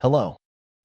Hello.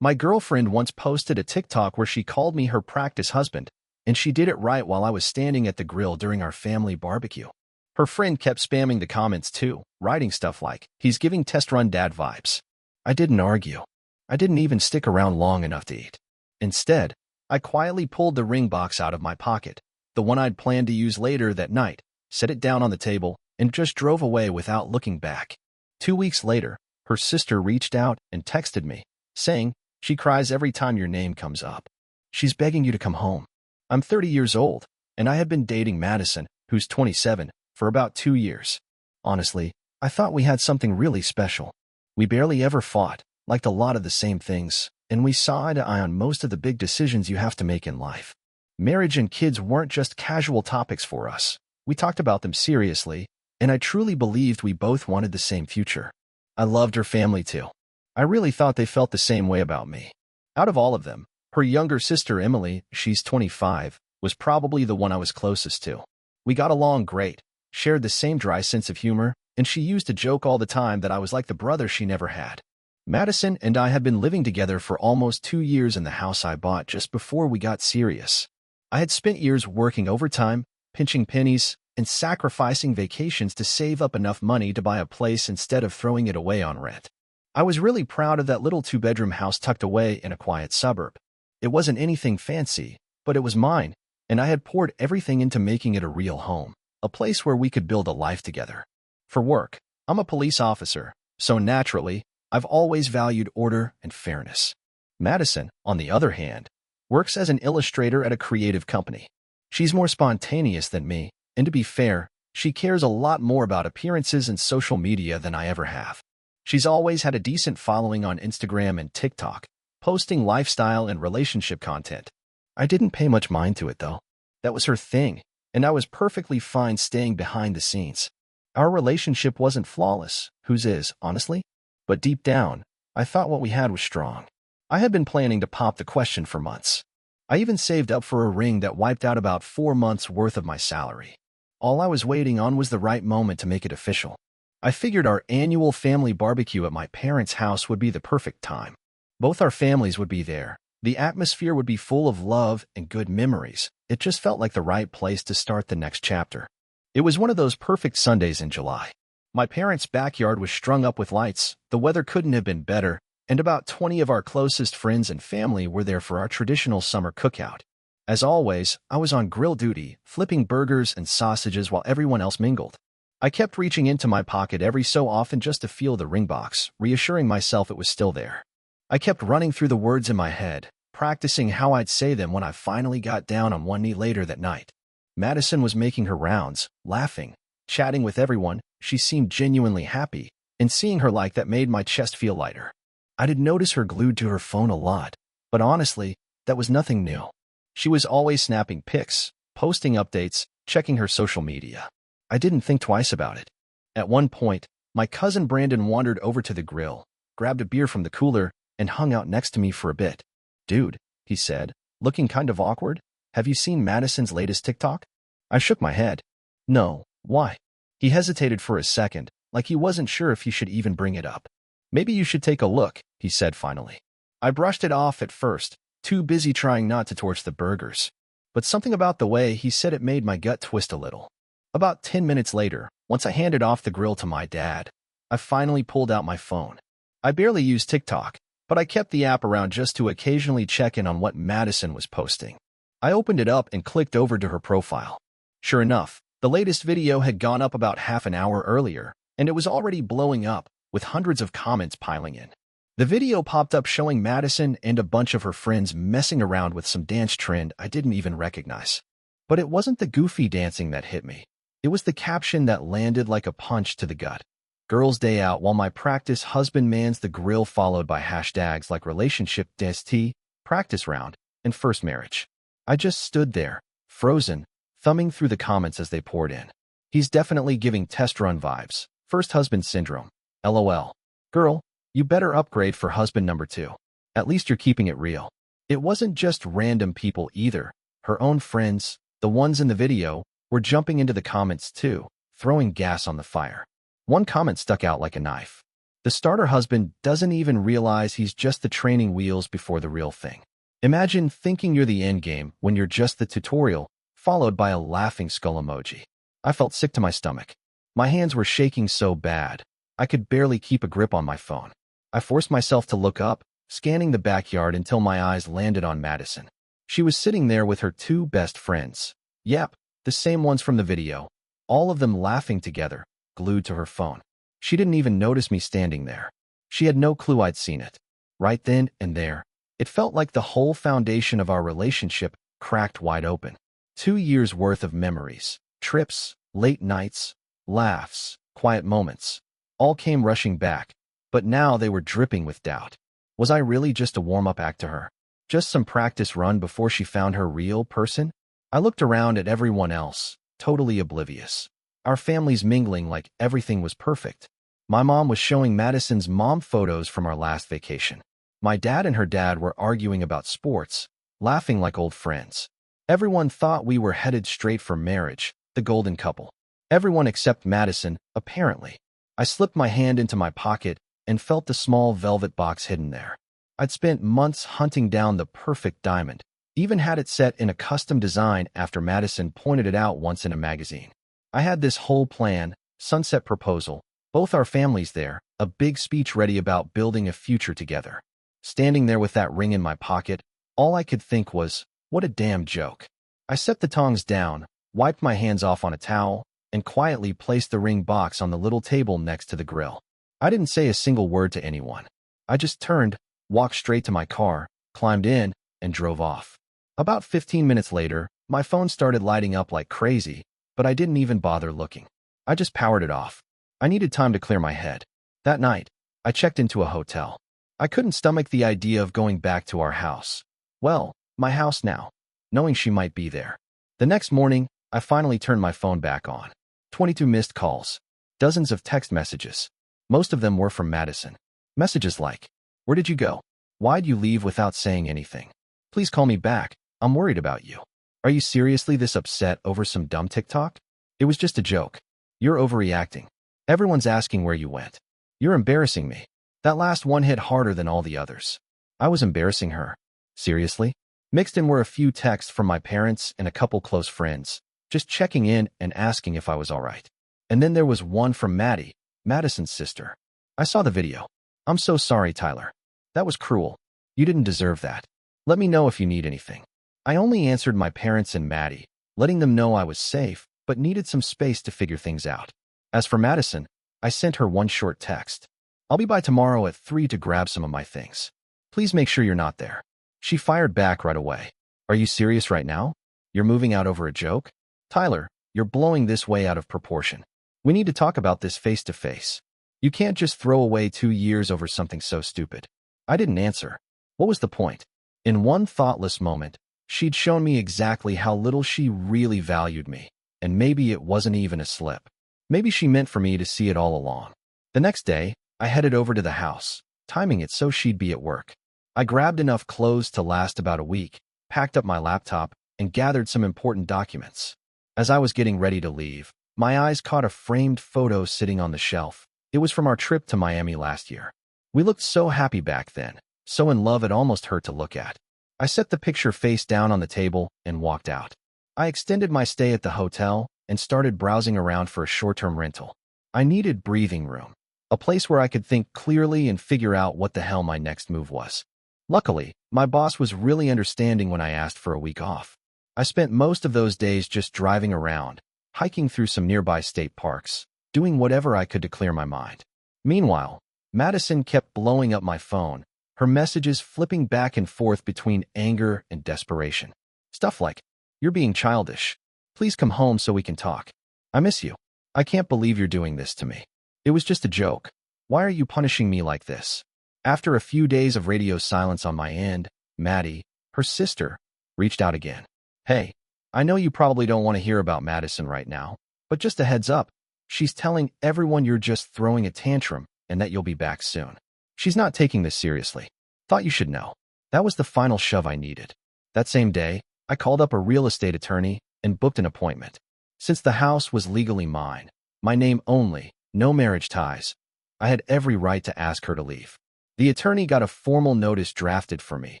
My girlfriend once posted a TikTok where she called me her practice husband, and she did it right while I was standing at the grill during our family barbecue. Her friend kept spamming the comments too, writing stuff like, "He's giving test run dad vibes." I didn't argue. I didn't even stick around long enough to eat. Instead, I quietly pulled the ring box out of my pocket, the one I'd planned to use later that night, set it down on the table, and just drove away without looking back. 2 weeks later, her sister reached out and texted me, saying, "She cries every time your name comes up. She's begging you to come home." I'm 30 years old, and I had been dating Madison, who's 27, for about 2 years. Honestly, I thought we had something really special. We barely ever fought, liked a lot of the same things, and we saw eye to eye on most of the big decisions you have to make in life. Marriage and kids weren't just casual topics for us. We talked about them seriously, and I truly believed we both wanted the same future. I loved her family too. I really thought they felt the same way about me. Out of all of them, her younger sister Emily, she's 25, was probably the one I was closest to. We got along great, shared the same dry sense of humor, and she used to joke all the time that I was like the brother she never had. Madison and I had been living together for almost 2 years in the house I bought just before we got serious. I had spent years working overtime, pinching pennies, and sacrificing vacations to save up enough money to buy a place instead of throwing it away on rent. I was really proud of that little 2-bedroom house tucked away in a quiet suburb. It wasn't anything fancy, but it was mine, and I had poured everything into making it a real home, a place where we could build a life together. For work, I'm a police officer, so naturally, I've always valued order and fairness. Madison, on the other hand, works as an illustrator at a creative company. She's more spontaneous than me, and to be fair, she cares a lot more about appearances and social media than I ever have. She's always had a decent following on Instagram and TikTok, posting lifestyle and relationship content. I didn't pay much mind to it, though. That was her thing, and I was perfectly fine staying behind the scenes. Our relationship wasn't flawless, whose is, honestly? But deep down, I thought what we had was strong. I had been planning to pop the question for months. I even saved up for a ring that wiped out about 4 months' worth of my salary. All I was waiting on was the right moment to make it official. I figured our annual family barbecue at my parents' house would be the perfect time. Both our families would be there. The atmosphere would be full of love and good memories. It just felt like the right place to start the next chapter. It was one of those perfect Sundays in July. My parents' backyard was strung up with lights, the weather couldn't have been better, and about 20 of our closest friends and family were there for our traditional summer cookout. As always, I was on grill duty, flipping burgers and sausages while everyone else mingled. I kept reaching into my pocket every so often just to feel the ring box, reassuring myself it was still there. I kept running through the words in my head, practicing how I'd say them when I finally got down on one knee later that night. Madison was making her rounds, laughing, chatting with everyone. She seemed genuinely happy, and seeing her like that made my chest feel lighter. I did notice her glued to her phone a lot, but honestly, that was nothing new. She was always snapping pics, posting updates, checking her social media. I didn't think twice about it. At one point, my cousin Brandon wandered over to the grill, grabbed a beer from the cooler, and hung out next to me for a bit. "Dude," he said, looking kind of awkward, "have you seen Madison's latest TikTok?" I shook my head. "No, why?" He hesitated for a second, like he wasn't sure if he should even bring it up. "Maybe you should take a look," he said finally. I brushed it off at first, too busy trying not to torch the burgers. But something about the way he said it made my gut twist a little. About 10 minutes later, once I handed off the grill to my dad, I finally pulled out my phone. I barely use TikTok, but I kept the app around just to occasionally check in on what Madison was posting. I opened it up and clicked over to her profile. Sure enough, the latest video had gone up about half an hour earlier, and it was already blowing up, with hundreds of comments piling in. The video popped up showing Madison and a bunch of her friends messing around with some dance trend I didn't even recognize. But it wasn't the goofy dancing that hit me. It was the caption that landed like a punch to the gut. "Girls' day out while my practice husband mans the grill," followed by hashtags like relationship tea, practice round, and first marriage. I just stood there, frozen, thumbing through the comments as they poured in. "He's definitely giving test run vibes. First husband syndrome. LOL. Girl, you better upgrade for husband number 2. At least you're keeping it real." It wasn't just random people either. Her own friends, the ones in the video, were jumping into the comments too, throwing gas on the fire. One comment stuck out like a knife. The starter husband doesn't even realize he's just the training wheels before the real thing. Imagine thinking you're the endgame when you're just the tutorial, followed by a laughing skull emoji. I felt sick to my stomach. My hands were shaking so bad, I could barely keep a grip on my phone. I forced myself to look up, scanning the backyard until my eyes landed on Madison. She was sitting there with her two best friends. Yep, the same ones from the video. All of them laughing together, glued to her phone. She didn't even notice me standing there. She had no clue I'd seen it. Right then and there, it felt like the whole foundation of our relationship cracked wide open. 2 years worth of memories, trips, late nights, laughs, quiet moments, all came rushing back, but now they were dripping with doubt. Was I really just a warm-up act to her? Just some practice run before she found her real person? I looked around at everyone else, totally oblivious. Our families mingling like everything was perfect. My mom was showing Madison's mom photos from our last vacation. My dad and her dad were arguing about sports, laughing like old friends. Everyone thought we were headed straight for marriage, the golden couple. Everyone except Madison, apparently. I slipped my hand into my pocket and felt the small velvet box hidden there. I'd spent months hunting down the perfect diamond, even had it set in a custom design after Madison pointed it out once in a magazine. I had this whole plan, sunset proposal, both our families there, a big speech ready about building a future together. Standing there with that ring in my pocket, all I could think was, what a damn joke. I set the tongs down, wiped my hands off on a towel, and quietly placed the ring box on the little table next to the grill. I didn't say a single word to anyone. I just turned, walked straight to my car, climbed in, and drove off. About 15 minutes later, my phone started lighting up like crazy, but I didn't even bother looking. I just powered it off. I needed time to clear my head. That night, I checked into a hotel. I couldn't stomach the idea of going back to our house. Well, my house now, knowing she might be there. The next morning, I finally turned my phone back on. 22 missed calls. Dozens of text messages. Most of them were from Madison. Messages like, "Where did you go? Why'd you leave without saying anything? Please call me back. I'm worried about you. Are you seriously this upset over some dumb TikTok? It was just a joke. You're overreacting. Everyone's asking where you went. You're embarrassing me." That last one hit harder than all the others. I was embarrassing her. Seriously? Mixed in were a few texts from my parents and a couple close friends, just checking in and asking if I was all right. And then there was one from Maddie, Madison's sister. I saw the video. "I'm so sorry, Tyler. That was cruel. You didn't deserve that. Let me know if you need anything." I only answered my parents and Maddie, letting them know I was safe, but needed some space to figure things out. As for Madison, I sent her one short text. "I'll be by tomorrow at 3 to grab some of my things. Please make sure you're not there." She fired back right away. "Are you serious right now? You're moving out over a joke? Tyler, you're blowing this way out of proportion. We need to talk about this face to face. You can't just throw away 2 years over something so stupid." I didn't answer. What was the point? In one thoughtless moment, she'd shown me exactly how little she really valued me, and maybe it wasn't even a slip. Maybe she meant for me to see it all along. The next day, I headed over to the house, timing it so she'd be at work. I grabbed enough clothes to last about a week, packed up my laptop, and gathered some important documents. As I was getting ready to leave, my eyes caught a framed photo sitting on the shelf. It was from our trip to Miami last year. We looked so happy back then, so in love it almost hurt to look at. I set the picture face down on the table and walked out. I extended my stay at the hotel and started browsing around for a short-term rental. I needed breathing room, a place where I could think clearly and figure out what the hell my next move was. Luckily, my boss was really understanding when I asked for a week off. I spent most of those days just driving around, hiking through some nearby state parks, doing whatever I could to clear my mind. Meanwhile, Madison kept blowing up my phone, her messages flipping back and forth between anger and desperation. Stuff like, "You're being childish. Please come home so we can talk. I miss you. I can't believe you're doing this to me. It was just a joke. Why are you punishing me like this?" After a few days of radio silence on my end, Maddie, her sister, reached out again. "Hey, I know you probably don't want to hear about Madison right now, but just a heads up, she's telling everyone you're just throwing a tantrum and that you'll be back soon. She's not taking this seriously. Thought you should know." That was the final shove I needed. That same day, I called up a real estate attorney and booked an appointment. Since the house was legally mine, my name only, no marriage ties, I had every right to ask her to leave. The attorney got a formal notice drafted for me,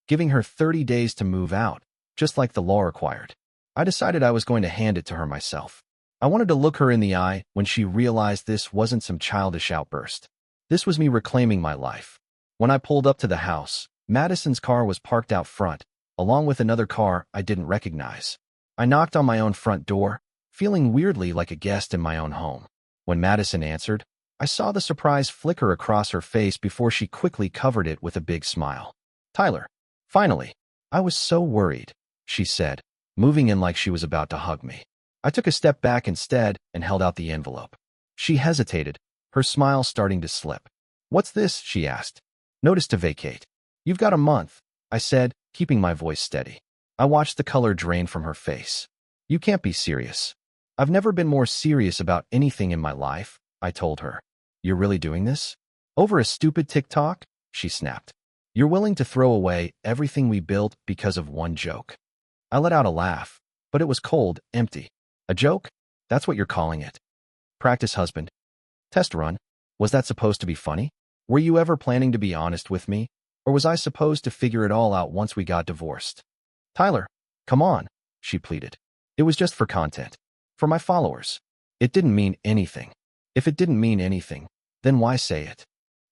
giving her 30 days to move out, just like the law required. I decided I was going to hand it to her myself. I wanted to look her in the eye when she realized this wasn't some childish outburst. This was me reclaiming my life. When I pulled up to the house, Madison's car was parked out front, along with another car I didn't recognize. I knocked on my own front door, feeling weirdly like a guest in my own home. When Madison answered, I saw the surprise flicker across her face before she quickly covered it with a big smile. "Tyler, finally." "I was so worried," she said, moving in like she was about to hug me. I took a step back instead and held out the envelope. She hesitated, her smile starting to slip. "What's this?" she asked. "Notice to vacate." "You've got a month," I said, keeping my voice steady. I watched the color drain from her face. "You can't be serious." "I've never been more serious about anything in my life," I told her. "You're really doing this? Over a stupid TikTok?" she snapped. "You're willing to throw away everything we built because of one joke." I let out a laugh, but it was cold, empty. "A joke? That's what you're calling it? Practice husband? Test run? Was that supposed to be funny? Were you ever planning to be honest with me? Or was I supposed to figure it all out once we got divorced?" "Tyler, come on," she pleaded. "It was just for content. For my followers." It didn't mean anything. If it didn't mean anything, then why say it?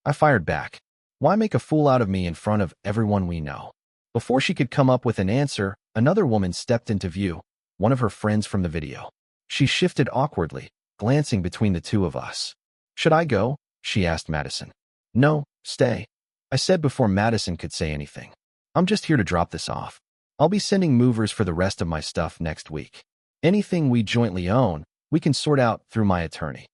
I fired back. Why make a fool out of me in front of everyone we know? Before she could come up with an answer, another woman stepped into view, one of her friends from the video. She shifted awkwardly, glancing between the two of us. "Should I go?" she asked Madison. "No, stay," I said before Madison could say anything. "I'm just here to drop this off. I'll be sending movers for the rest of my stuff next week. Anything we jointly own, we can sort out through my attorney."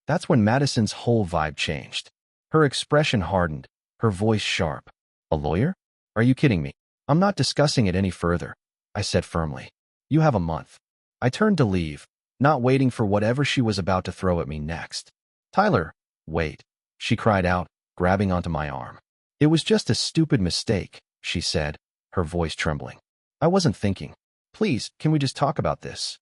That's when Madison's whole vibe changed. Her expression hardened, her voice sharp. "A lawyer? Are you kidding me? I'm not discussing it any further," I said firmly. "You have a month." I turned to leave, not waiting for whatever she was about to throw at me next. "Tyler, wait," she cried out, grabbing onto my arm. "It was just a stupid mistake," she said, her voice trembling. "I wasn't thinking. Please, can we just talk about this?"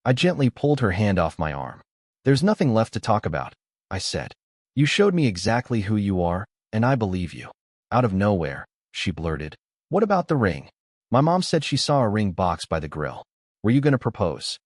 I gently pulled her hand off my arm. "There's nothing left to talk about," I said. "You showed me exactly who you are, and I believe you." Out of nowhere, she blurted, "What about the ring? My mom said she saw a ring box by the grill. Were you going to propose?"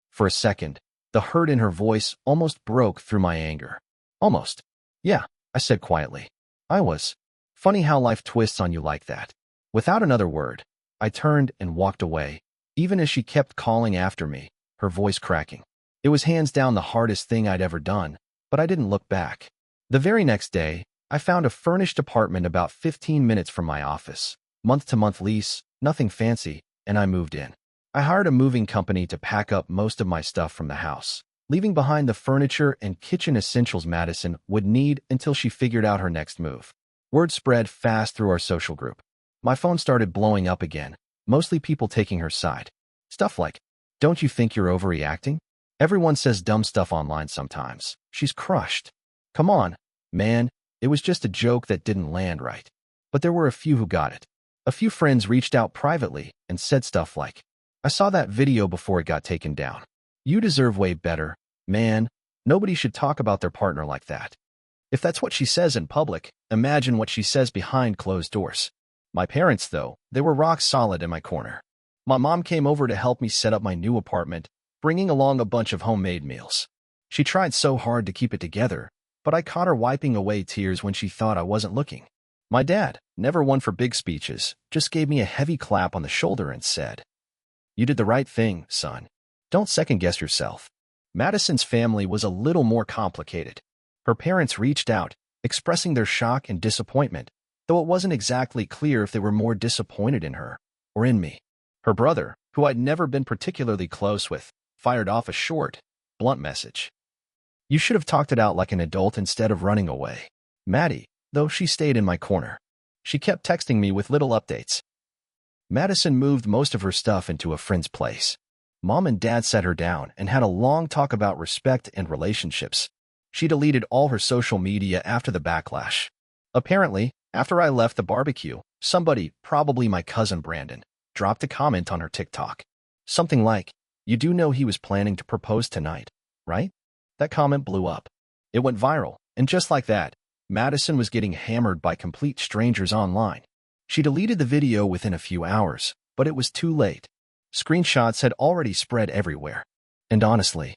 For a second, the hurt in her voice almost broke through my anger. "Almost. Yeah," I said quietly. "I was." Funny how life twists on you like that. Without another word, I turned and walked away, even as she kept calling after me, her voice cracking. It was hands down the hardest thing I'd ever done, but I didn't look back. The very next day, I found a furnished apartment about 15 minutes from my office. Month-to-month lease, nothing fancy, and I moved in. I hired a moving company to pack up most of my stuff from the house, leaving behind the furniture and kitchen essentials Madison would need until she figured out her next move. Word spread fast through our social group. My phone started blowing up again, mostly people taking her side. Stuff like, "Don't you think you're overreacting? Everyone says dumb stuff online sometimes. She's crushed. Come on, man, it was just a joke that didn't land right." But there were a few who got it. A few friends reached out privately and said stuff like, "I saw that video before it got taken down. You deserve way better, man. Nobody should talk about their partner like that." If that's what she says in public, imagine what she says behind closed doors. My parents, though, they were rock solid in my corner. My mom came over to help me set up my new apartment, bringing along a bunch of homemade meals. She tried so hard to keep it together, but I caught her wiping away tears when she thought I wasn't looking. My dad, never one for big speeches, just gave me a heavy clap on the shoulder and said, "You did the right thing, son. Don't second-guess yourself." Madison's family was a little more complicated. Her parents reached out, expressing their shock and disappointment, though it wasn't exactly clear if they were more disappointed in her or in me. Her brother, who I'd never been particularly close with, fired off a short, blunt message. "You should have talked it out like an adult instead of running away." Maddie, though, she stayed in my corner. She kept texting me with little updates. Madison moved most of her stuff into a friend's place. Mom and Dad sat her down and had a long talk about respect and relationships. She deleted all her social media after the backlash. Apparently, after I left the barbecue, somebody, probably my cousin Brandon, dropped a comment on her TikTok. Something like, "You do know he was planning to propose tonight, right?" That comment blew up. It went viral, and just like that, Madison was getting hammered by complete strangers online. She deleted the video within a few hours, but it was too late. Screenshots had already spread everywhere. And honestly,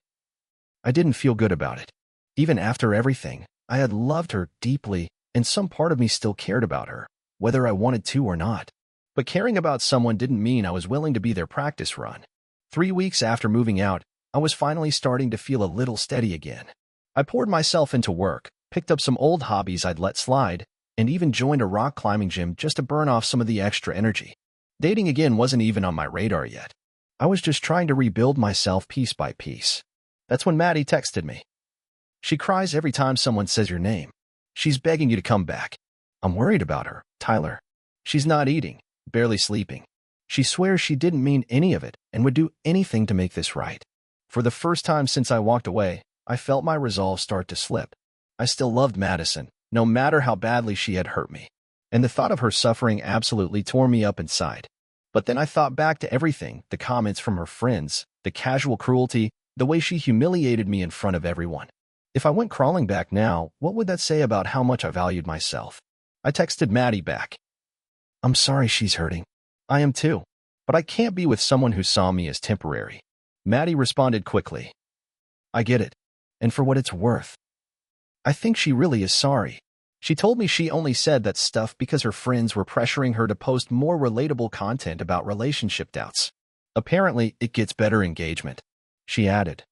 I didn't feel good about it. Even after everything, I had loved her deeply, and some part of me still cared about her, whether I wanted to or not. But caring about someone didn't mean I was willing to be their practice run. 3 weeks after moving out, I was finally starting to feel a little steady again. I poured myself into work, picked up some old hobbies I'd let slide, and even joined a rock climbing gym just to burn off some of the extra energy. Dating again wasn't even on my radar yet. I was just trying to rebuild myself piece by piece. That's when Maddie texted me. She cries every time someone says your name. She's begging you to come back. I'm worried about her, Tyler. She's not eating, barely sleeping. She swears she didn't mean any of it and would do anything to make this right. For the first time since I walked away, I felt my resolve start to slip. I still loved Madison, no matter how badly she had hurt me. And the thought of her suffering absolutely tore me up inside. But then I thought back to everything, the comments from her friends, the casual cruelty, the way she humiliated me in front of everyone. If I went crawling back now, what would that say about how much I valued myself? I texted Maddie back. I'm sorry she's hurting. I am too. But I can't be with someone who saw me as temporary. Maddie responded quickly. I get it. And for what it's worth, I think she really is sorry. She told me she only said that stuff because her friends were pressuring her to post more relatable content about relationship doubts. Apparently, it gets better engagement. She added.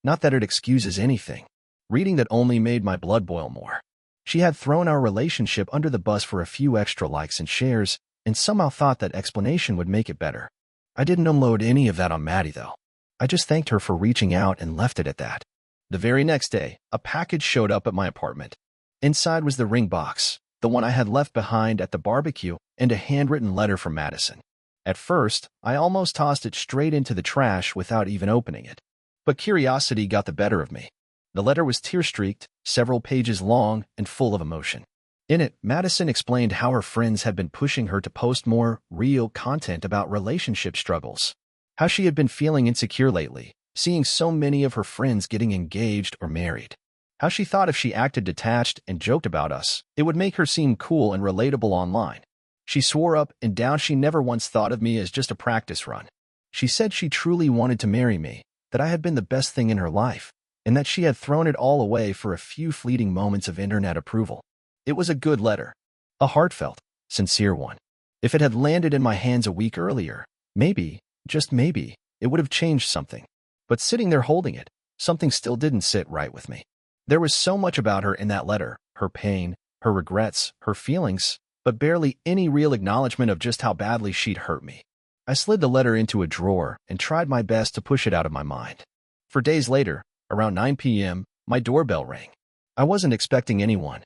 Not that it excuses anything. Reading that only made my blood boil more. She had thrown our relationship under the bus for a few extra likes and shares, and somehow thought that explanation would make it better. I didn't unload any of that on Maddie, though. I just thanked her for reaching out and left it at that. The very next day, a package showed up at my apartment. Inside was the ring box, the one I had left behind at the barbecue, and a handwritten letter from Madison. At first, I almost tossed it straight into the trash without even opening it. But curiosity got the better of me. The letter was tear-streaked, several pages long, and full of emotion. In it, Madison explained how her friends had been pushing her to post more real content about relationship struggles. How she had been feeling insecure lately, seeing so many of her friends getting engaged or married. How she thought if she acted detached and joked about us, it would make her seem cool and relatable online. She swore up and down she never once thought of me as just a practice run. She said she truly wanted to marry me, that I had been the best thing in her life, and that she had thrown it all away for a few fleeting moments of internet approval. It was a good letter. A heartfelt, sincere one. If it had landed in my hands a week earlier, maybe, just maybe, it would have changed something. But sitting there holding it, something still didn't sit right with me. There was so much about her in that letter, her pain, her regrets, her feelings, but barely any real acknowledgement of just how badly she'd hurt me. I slid the letter into a drawer and tried my best to push it out of my mind. For days later, around 9 p.m., my doorbell rang. I wasn't expecting anyone.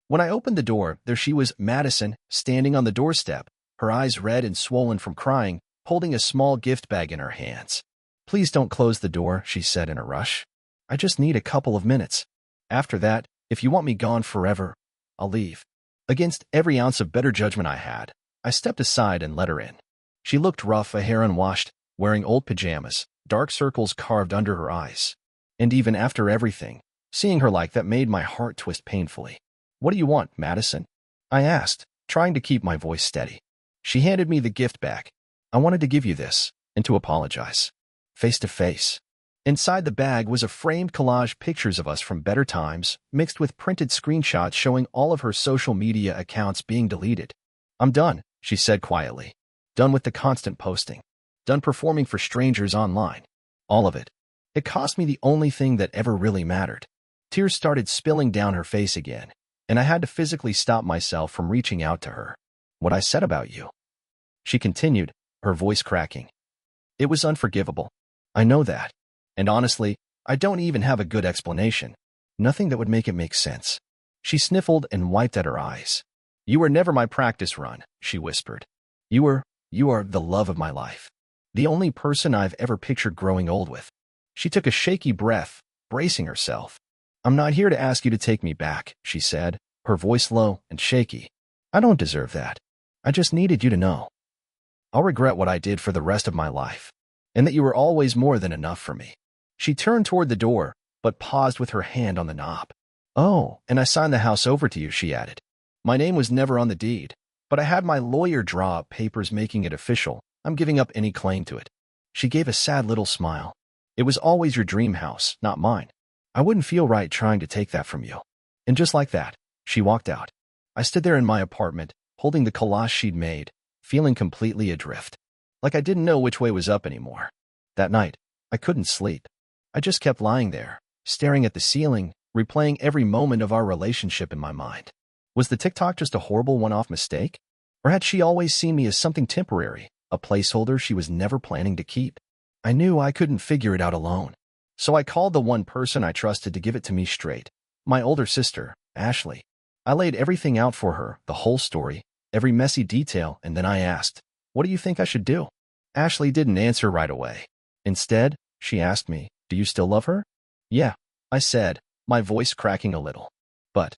When I opened the door, there she was, Madison, standing on the doorstep, her eyes red and swollen from crying, holding a small gift bag in her hands. Please don't close the door, she said in a rush. I just need a couple of minutes. After that, if you want me gone forever, I'll leave. Against every ounce of better judgment I had, I stepped aside and let her in. She looked rough, a hair unwashed, wearing old pajamas, dark circles carved under her eyes. And even after everything, seeing her like that made my heart twist painfully. What do you want, Madison? I asked, trying to keep my voice steady. She handed me the gift back. I wanted to give you this, and to apologize. Face to face. Inside the bag was a framed collage pictures of us from better times, mixed with printed screenshots showing all of her social media accounts being deleted. I'm done, she said quietly. Done with the constant posting. Done performing for strangers online. All of it. It cost me the only thing that ever really mattered. Tears started spilling down her face again, and I had to physically stop myself from reaching out to her. What I said about you. She continued, her voice cracking. It was unforgivable. I know that. And honestly, I don't even have a good explanation. Nothing that would make it make sense. She sniffled and wiped at her eyes. You were never my practice run, she whispered. You are the love of my life. The only person I've ever pictured growing old with. She took a shaky breath, bracing herself. I'm not here to ask you to take me back, she said, her voice low and shaky. I don't deserve that. I just needed you to know. I'll regret what I did for the rest of my life, and that you were always more than enough for me. She turned toward the door, but paused with her hand on the knob. Oh, and I signed the house over to you, she added. My name was never on the deed, but I had my lawyer draw up papers making it official. I'm giving up any claim to it. She gave a sad little smile. It was always your dream house, not mine. I wouldn't feel right trying to take that from you. And just like that, she walked out. I stood there in my apartment, holding the collage she'd made, feeling completely adrift. Like I didn't know which way was up anymore. That night, I couldn't sleep. I just kept lying there, staring at the ceiling, replaying every moment of our relationship in my mind. Was the TikTok just a horrible one-off mistake? Or had she always seen me as something temporary, a placeholder she was never planning to keep? I knew I couldn't figure it out alone. So I called the one person I trusted to give it to me straight. My older sister, Ashley. I laid everything out for her, the whole story, every messy detail, and then I asked, "What do you think I should do?" Ashley didn't answer right away. Instead, she asked me, "Do you still love her?" "Yeah," I said, my voice cracking a little. "But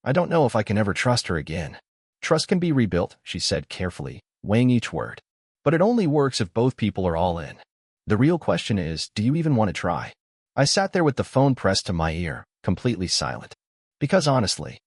I don't know if I can ever trust her again." "Trust can be rebuilt," she said carefully, weighing each word. "But it only works if both people are all in. The real question is, do you even want to try?" I sat there with the phone pressed to my ear, completely silent. Because honestly,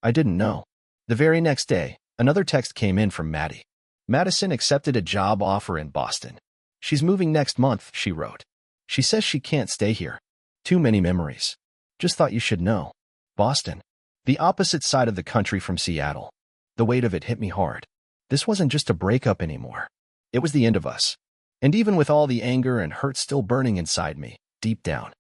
I didn't know. The very next day, another text came in from Maddie. Madison accepted a job offer in Boston. She's moving next month, she wrote. She says she can't stay here. Too many memories. Just thought you should know. Boston. The opposite side of the country from Seattle. The weight of it hit me hard. This wasn't just a breakup anymore. It was the end of us. And even with all the anger and hurt still burning inside me, deep down,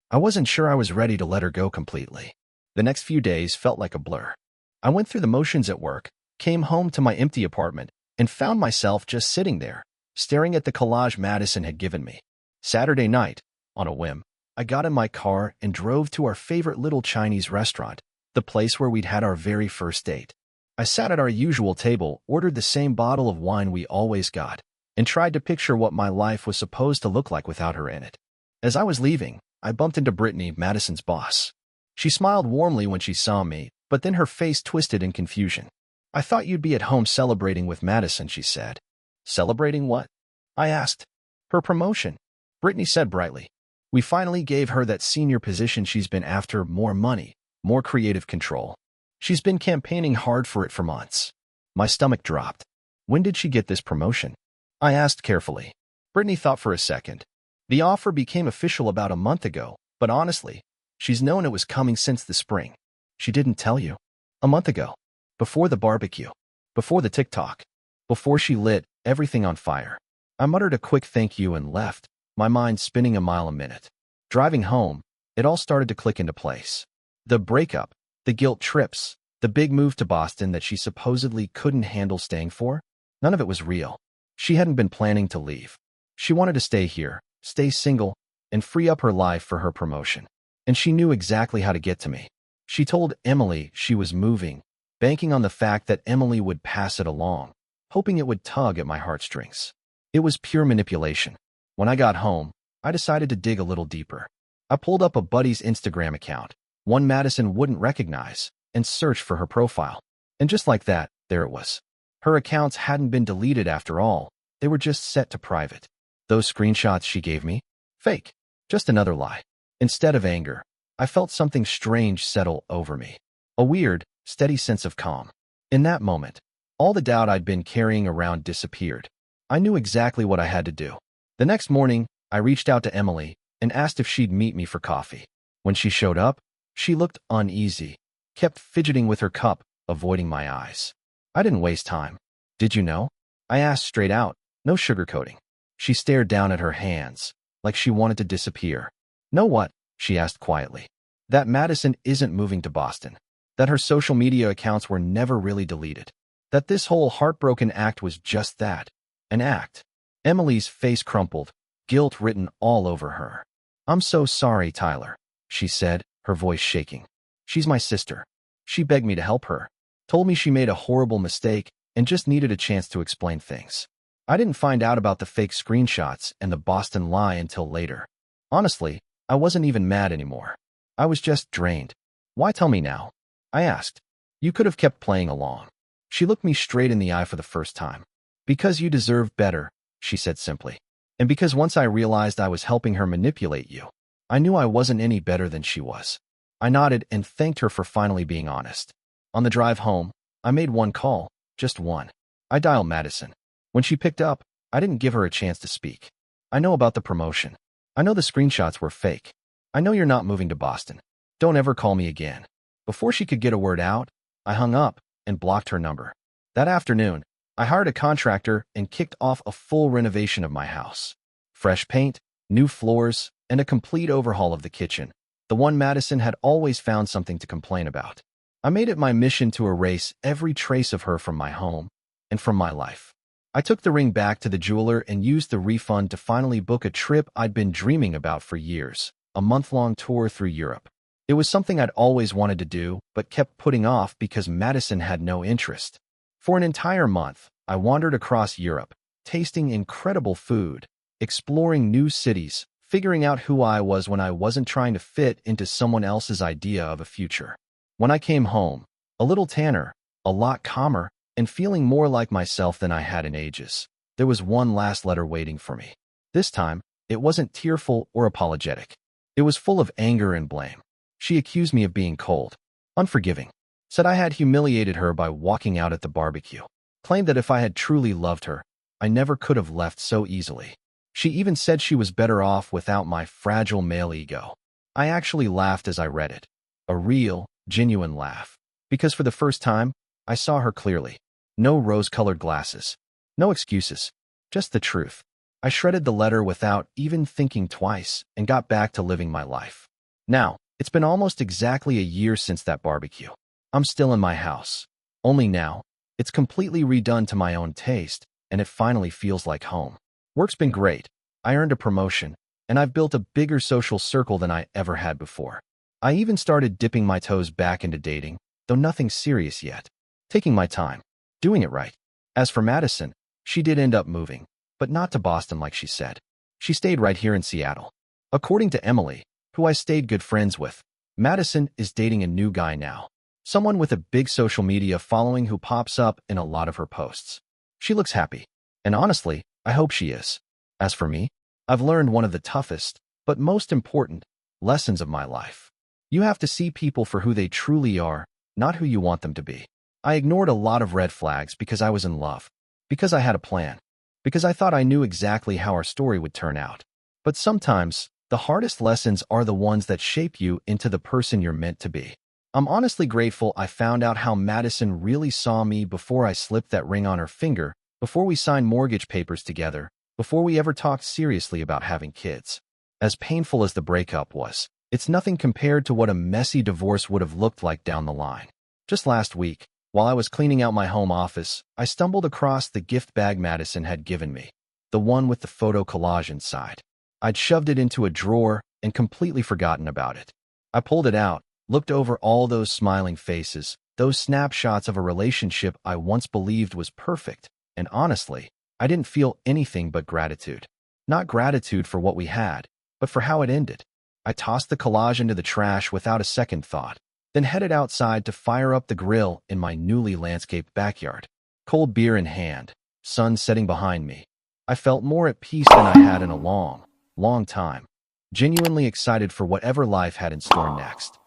I wasn't sure I was ready to let her go completely. The next few days felt like a blur. I went through the motions at work, came home to my empty apartment, and found myself just sitting there, staring at the collage Madison had given me. Saturday night, on a whim, I got in my car and drove to our favorite little Chinese restaurant, the place where we'd had our very first date. I sat at our usual table, ordered the same bottle of wine we always got, and tried to picture what my life was supposed to look like without her in it. As I was leaving, I bumped into Brittany, Madison's boss. She smiled warmly when she saw me, but then her face twisted in confusion. "I thought you'd be at home celebrating with Madison," she said. "Celebrating what?" I asked. "Her promotion," Brittany said brightly. "We finally gave her that senior position she's been after, more money, more creative control. She's been campaigning hard for it for months." My stomach dropped. "When did she get this promotion?" I asked carefully. Brittany thought for a second. "The offer became official about a month ago, but honestly, she's known it was coming since the spring." "She didn't tell you?" "A month ago. Before the barbecue. Before the TikTok. Before she lit everything on fire." I muttered a quick thank you and left, my mind spinning a mile a minute. Driving home, it all started to click into place. The breakup, the guilt trips, the big move to Boston that she supposedly couldn't handle staying for, none of it was real. She hadn't been planning to leave. She wanted to stay here, stay single, and free up her life for her promotion. And she knew exactly how to get to me. She told Emily she was moving, banking on the fact that Emily would pass it along, hoping it would tug at my heartstrings. It was pure manipulation. When I got home, I decided to dig a little deeper. I pulled up a buddy's Instagram account, one Madison wouldn't recognize, and searched for her profile. And just like that, there it was. Her accounts hadn't been deleted after all. They were just set to private. Those screenshots she gave me? Fake. Just another lie. Instead of anger, I felt something strange settle over me. A weird, steady sense of calm. In that moment, all the doubt I'd been carrying around disappeared. I knew exactly what I had to do. The next morning, I reached out to Emily and asked if she'd meet me for coffee. When she showed up, she looked uneasy, kept fidgeting with her cup, avoiding my eyes. I didn't waste time. "Did you know?" I asked straight out, no sugarcoating. She stared down at her hands, like she wanted to disappear. "Know what?" she asked quietly. "That Madison isn't moving to Boston. That her social media accounts were never really deleted. That this whole heartbroken act was just that. An act." Emily's face crumpled, guilt written all over her. "I'm so sorry, Tyler," she said, her voice shaking. "She's my sister. She begged me to help her. Told me she made a horrible mistake and just needed a chance to explain things. I didn't find out about the fake screenshots and the Boston lie until later. Honestly, I wasn't even mad anymore. I was just drained." "Why tell me now?" I asked. "You could have kept playing along." She looked me straight in the eye for the first time. "Because you deserve better," she said simply. "And because once I realized I was helping her manipulate you, I knew I wasn't any better than she was." I nodded and thanked her for finally being honest. On the drive home, I made one call, just one. I dialed Madison. When she picked up, I didn't give her a chance to speak. I know about the promotion. I know the screenshots were fake. I know you're not moving to Boston. Don't ever call me again. Before she could get a word out, I hung up and blocked her number. That afternoon, I hired a contractor and kicked off a full renovation of my house. Fresh paint, new floors, and a complete overhaul of the kitchen. The one Madison had always found something to complain about. I made it my mission to erase every trace of her from my home and from my life. I took the ring back to the jeweler and used the refund to finally book a trip I'd been dreaming about for years, a month-long tour through Europe. It was something I'd always wanted to do, but kept putting off because Madison had no interest. For an entire month, I wandered across Europe, tasting incredible food, exploring new cities, figuring out who I was when I wasn't trying to fit into someone else's idea of a future. When I came home, a little tanner, a lot calmer, and feeling more like myself than I had in ages, there was one last letter waiting for me. This time, it wasn't tearful or apologetic. It was full of anger and blame. She accused me of being cold, unforgiving, said I had humiliated her by walking out at the barbecue, claimed that if I had truly loved her, I never could have left so easily. She even said she was better off without my fragile male ego. I actually laughed as I read it. A real, genuine laugh. Because for the first time, I saw her clearly. No rose-colored glasses. No excuses. Just the truth. I shredded the letter without even thinking twice and got back to living my life. Now, it's been almost exactly a year since that barbecue. I'm still in my house. Only now, it's completely redone to my own taste, and it finally feels like home. Work's been great. I earned a promotion, and I've built a bigger social circle than I ever had before. I even started dipping my toes back into dating, though nothing serious yet. Taking my time. Doing it right. As for Madison, she did end up moving, but not to Boston like she said. She stayed right here in Seattle. According to Emily, who I stayed good friends with, Madison is dating a new guy now. Someone with a big social media following who pops up in a lot of her posts. She looks happy. And honestly, I hope she is. As for me, I've learned one of the toughest, but most important, lessons of my life. You have to see people for who they truly are, not who you want them to be. I ignored a lot of red flags because I was in love, because I had a plan, because I thought I knew exactly how our story would turn out. But sometimes, the hardest lessons are the ones that shape you into the person you're meant to be. I'm honestly grateful I found out how Madison really saw me before I slipped that ring on her finger, before we signed mortgage papers together, before we ever talked seriously about having kids. As painful as the breakup was, it's nothing compared to what a messy divorce would have looked like down the line. Just last week, while I was cleaning out my home office, I stumbled across the gift bag Madison had given me, the one with the photo collage inside. I'd shoved it into a drawer and completely forgotten about it. I pulled it out, looked over all those smiling faces, those snapshots of a relationship I once believed was perfect, and honestly, I didn't feel anything but gratitude. Not gratitude for what we had, but for how it ended. I tossed the collage into the trash without a second thought, then headed outside to fire up the grill in my newly landscaped backyard. Cold beer in hand, sun setting behind me. I felt more at peace than I had in a long time. Genuinely excited for whatever life had in store next.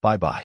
Bye-bye.